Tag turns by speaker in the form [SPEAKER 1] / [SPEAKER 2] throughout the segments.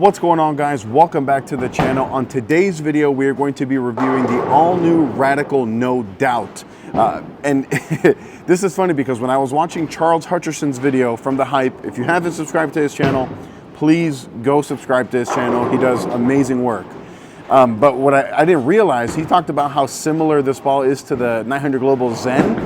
[SPEAKER 1] What's going on, guys? Welcome back to the channel. On today's video, we are going to be reviewing the all-new Radical No Doubt. And this is funny because when I was watching Charles Hutcherson's video from The Hype, if you haven't subscribed to his channel, please go subscribe to his channel. He does amazing work. But what I didn't realize, he talked about how similar this ball is to the 900 Global Zen,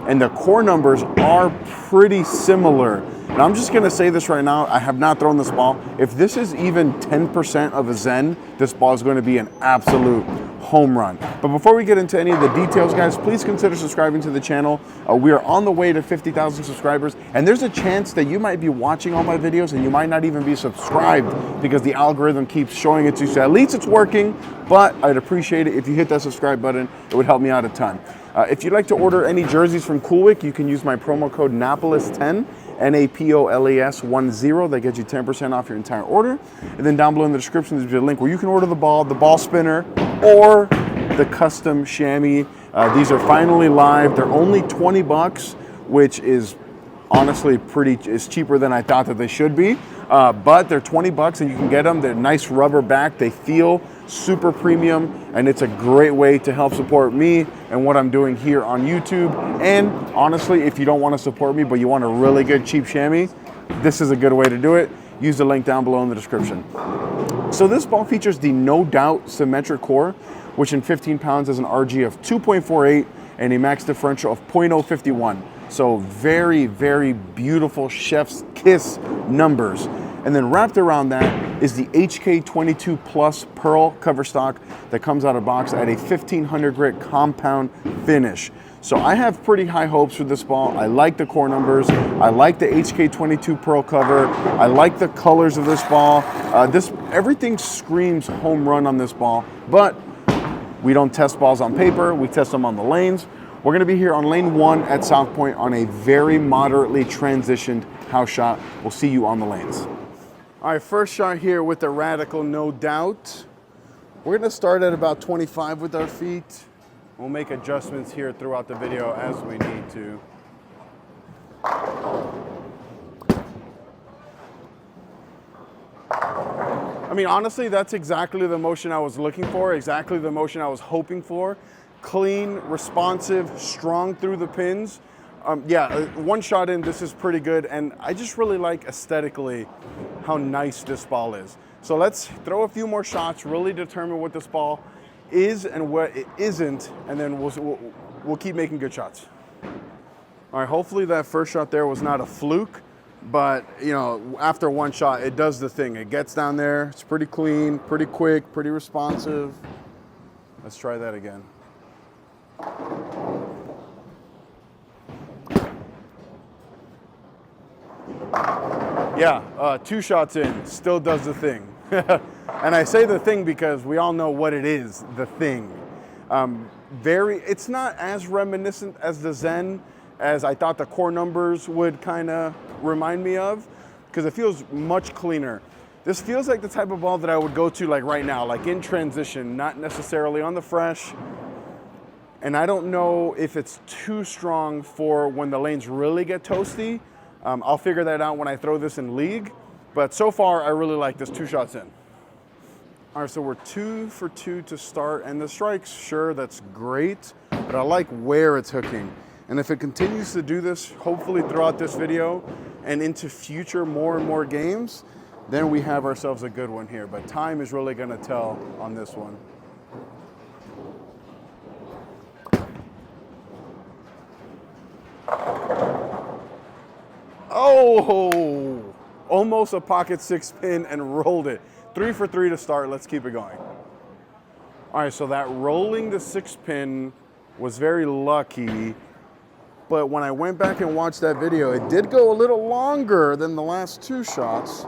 [SPEAKER 1] and the core numbers are pretty similar. And I'm just gonna say this right now, I have not thrown this ball. If this is even 10% of a Zen, this ball is gonna be an absolute home run. But before we get into any of the details, guys, please consider subscribing to the channel. We are on the way to 50,000 subscribers, and there's a chance that you might be watching all my videos and you might not even be subscribed because the algorithm keeps showing it to you. So at least it's working, but I'd appreciate it if you hit that subscribe button. It would help me out a ton. If you'd like to order any jerseys from Coolwick, you can use my promo code Napoles10, Napoles10. That gets you 10% off your entire order. And then down below in the description, there's a link where you can order the ball spinner, or the custom chamois. These are finally live. They're only 20 bucks, which is honestly is cheaper than I thought that they should be. But they're 20 bucks and you can get them. They're nice rubber back. They feel super premium, and it's a great way to help support me and what I'm doing here on YouTube. And honestly, if you don't want to support me, but you want a really good cheap chamois, this is a good way to do it. Use the link down below in the description. So this ball features the No Doubt symmetric core, which in 15 pounds has an RG of 2.48 and a max differential of 0.051. So very, very beautiful chef's kiss numbers. And then wrapped around that is the HK22 Plus Pearl cover stock that comes out of box at a 1500 grit compound finish. So I have pretty high hopes for this ball. I like the core numbers. I like the HK22 Pearl cover. I like the colors of this ball. Everything screams home run on this ball, but we don't test balls on paper. We test them on the lanes. We're gonna be here on lane 1 at South Point on a very moderately transitioned house shot. We'll see you on the lanes. All right, first shot here with the Radical No Doubt. We're gonna start at about 25 with our feet. We'll make adjustments here throughout the video as we need to. I mean, honestly, that's exactly the motion I was looking for, exactly the motion I was hoping for. Clean, responsive, strong through the pins. Yeah, one shot in, this is pretty good, and I just really like aesthetically how nice this ball is. So let's throw a few more shots, really determine what this ball is and what it isn't, and then we'll keep making good shots. All right, hopefully that first shot there was not a fluke, but you know, after one shot, it does the thing. It gets down there, it's pretty clean, pretty quick, pretty responsive. Let's try that again. Yeah, 2 shots in, still does the thing. And I say the thing because we all know what it is, the thing. It's not as reminiscent as the Zen as I thought the core numbers would kind of remind me of, because it feels much cleaner. This feels like the type of ball that I would go to like right now, like in transition, not necessarily on the fresh. And I don't know if it's too strong for when the lanes really get toasty. I'll figure that out when I throw this in league. But so far, I really like this 2 shots in. All right, so we're 2 for 2 to start. And the strikes, sure, that's great. But I like where it's hooking. And if it continues to do this, hopefully throughout this video and into future more and more games, then we have ourselves a good one here. But time is really going to tell on this one. Oh, almost a pocket 6 pin and rolled it. 3 for 3 to start. Let's keep it going. All right, so that rolling the 6 pin was very lucky, but when I went back and watched that video, it did go a little longer than the last 2 shots.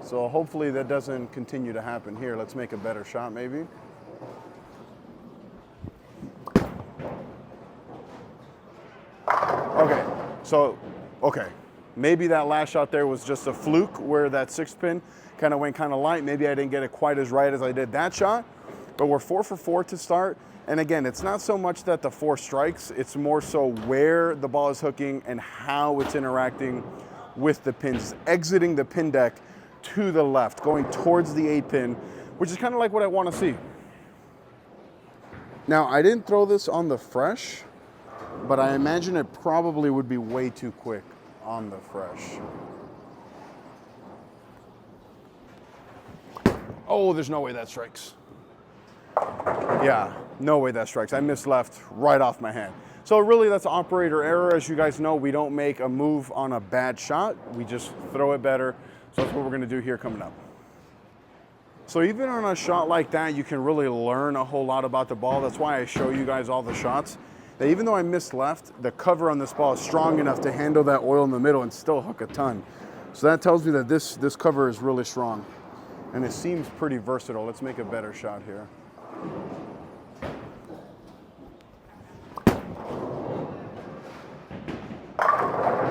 [SPEAKER 1] So hopefully that doesn't continue to happen here. Let's make a better shot maybe. Okay. Maybe that last shot there was just a fluke where that 6 pin kind of went kind of light. Maybe I didn't get it quite as right as I did that shot, but we're 4 for 4 to start. And again, it's not so much that the 4 strikes, it's more so where the ball is hooking and how it's interacting with the pins, exiting the pin deck to the left, going towards the 8-pin, which is kind of like what I want to see. Now, I didn't throw this on the fresh, but I imagine it probably would be way too quick on the fresh. Oh, there's no way that strikes. Yeah, no way that strikes. I missed left right off my hand. So really that's operator error. As you guys know, we don't make a move on a bad shot. We just throw it better. So that's what we're gonna do here coming up. So even on a shot like that, you can really learn a whole lot about the ball. That's why I show you guys all the shots. That even though I missed left, the cover on this ball is strong enough to handle that oil in the middle and still hook a ton. So that tells me that this cover is really strong. And it seems pretty versatile. Let's make a better shot here.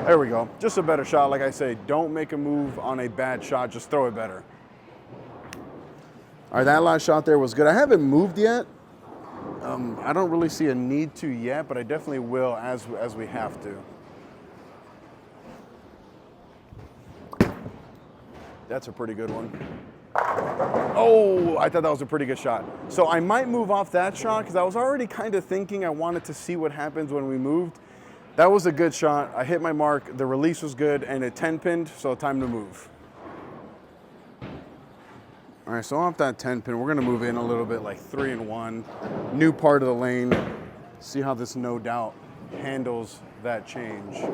[SPEAKER 1] There we go. Just a better shot. Like I say, don't make a move on a bad shot. Just throw it better. All right, that last shot there was good. I haven't moved yet. I don't really see a need to yet, but I definitely will as we have to. That's a pretty good one. Oh, I thought that was a pretty good shot. So I might move off that shot because I was already kind of thinking I wanted to see what happens when we moved. That was a good shot. I hit my mark. The release was good and it 10-pinned, so time to move. All right, so off that 10-pin, we're gonna move in a little bit, like 3-1. New part of the lane. See how this no doubt handles that change.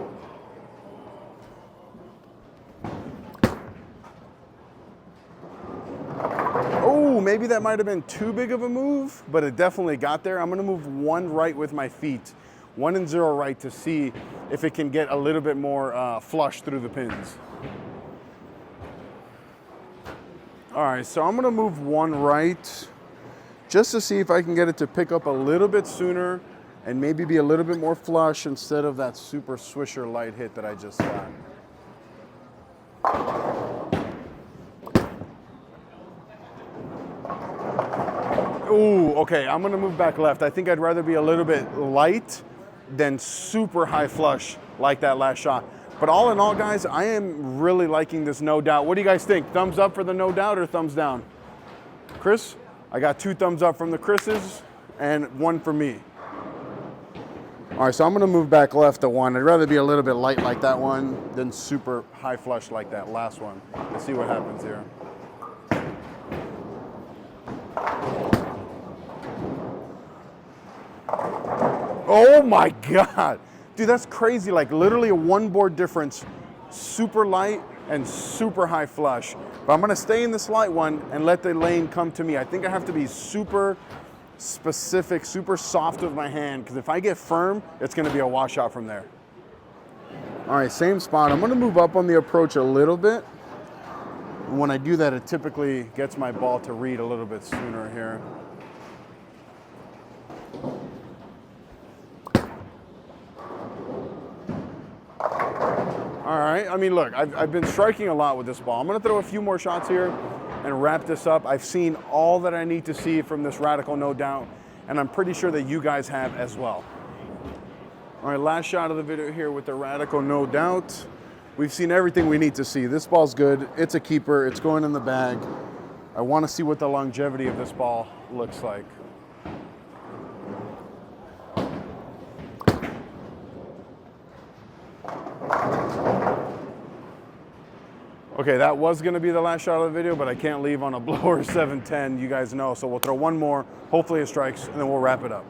[SPEAKER 1] Oh, maybe that might have been too big of a move, but it definitely got there. I'm gonna move 1 right with my feet, 1 and 0 right to see if it can get a little bit more flush through the pins. All right, so I'm gonna move 1 right just to see if I can get it to pick up a little bit sooner and maybe be a little bit more flush instead of that super swisher light hit that I just got. Ooh, okay, I'm gonna move back left. I think I'd rather be a little bit light than super high flush like that last shot. But all in all, guys, I am really liking this no doubt. What do you guys think? Thumbs up for the no doubt or thumbs down? Chris? I got 2 thumbs up from the Chris's and 1 from me. All right, so I'm gonna move back left to 1. I'd rather be a little bit light like that one than super high flush like that last one. Let's see what happens here. Oh my God. Dude, that's crazy. Like literally a 1 board difference, super light and super high flush. But I'm gonna stay in this light one and let the lane come to me. I think I have to be super specific, super soft with my hand, because if I get firm, it's gonna be a washout from there. All right, same spot. I'm gonna move up on the approach a little bit. And when I do that, it typically gets my ball to read a little bit sooner here. All right, I mean, look, I've been striking a lot with this ball. I'm gonna throw a few more shots here and wrap this up. I've seen all that I need to see from this Radical No Doubt, and I'm pretty sure that you guys have as well. All right, last shot of the video here with the Radical No Doubt. We've seen everything we need to see. This ball's good, it's a keeper, it's going in the bag. I wanna see what the longevity of this ball looks like. Okay, that was gonna be the last shot of the video, but I can't leave on a blower 710, you guys know. So we'll throw 1 more, hopefully it strikes, and then we'll wrap it up.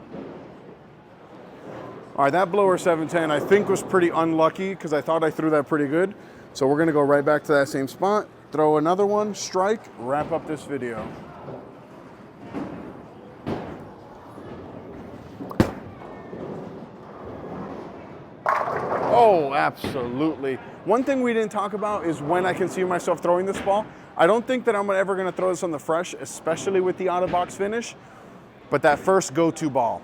[SPEAKER 1] All right, that blower 710 I think was pretty unlucky because I thought I threw that pretty good. So we're gonna go right back to that same spot, throw another one, strike, wrap up this video. Oh, absolutely. One thing we didn't talk about is when I can see myself throwing this ball. I don't think that I'm ever gonna throw this on the fresh, especially with the out-of-box finish, but that first go-to ball,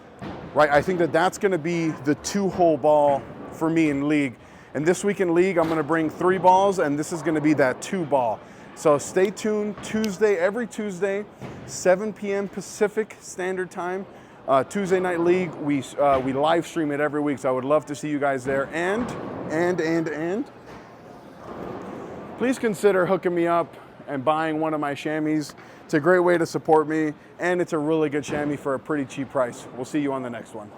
[SPEAKER 1] right? I think that that's gonna be the 2-hole ball for me in league. And this week in league, I'm gonna bring 3 balls, and this is gonna be that 2 ball. So stay tuned, every Tuesday, 7 p.m. Pacific Standard Time. Tuesday Night League, we live stream it every week, so I would love to see you guys there. And please consider hooking me up and buying one of my chamois. It's a great way to support me, and it's a really good chamois for a pretty cheap price. We'll see you on the next one.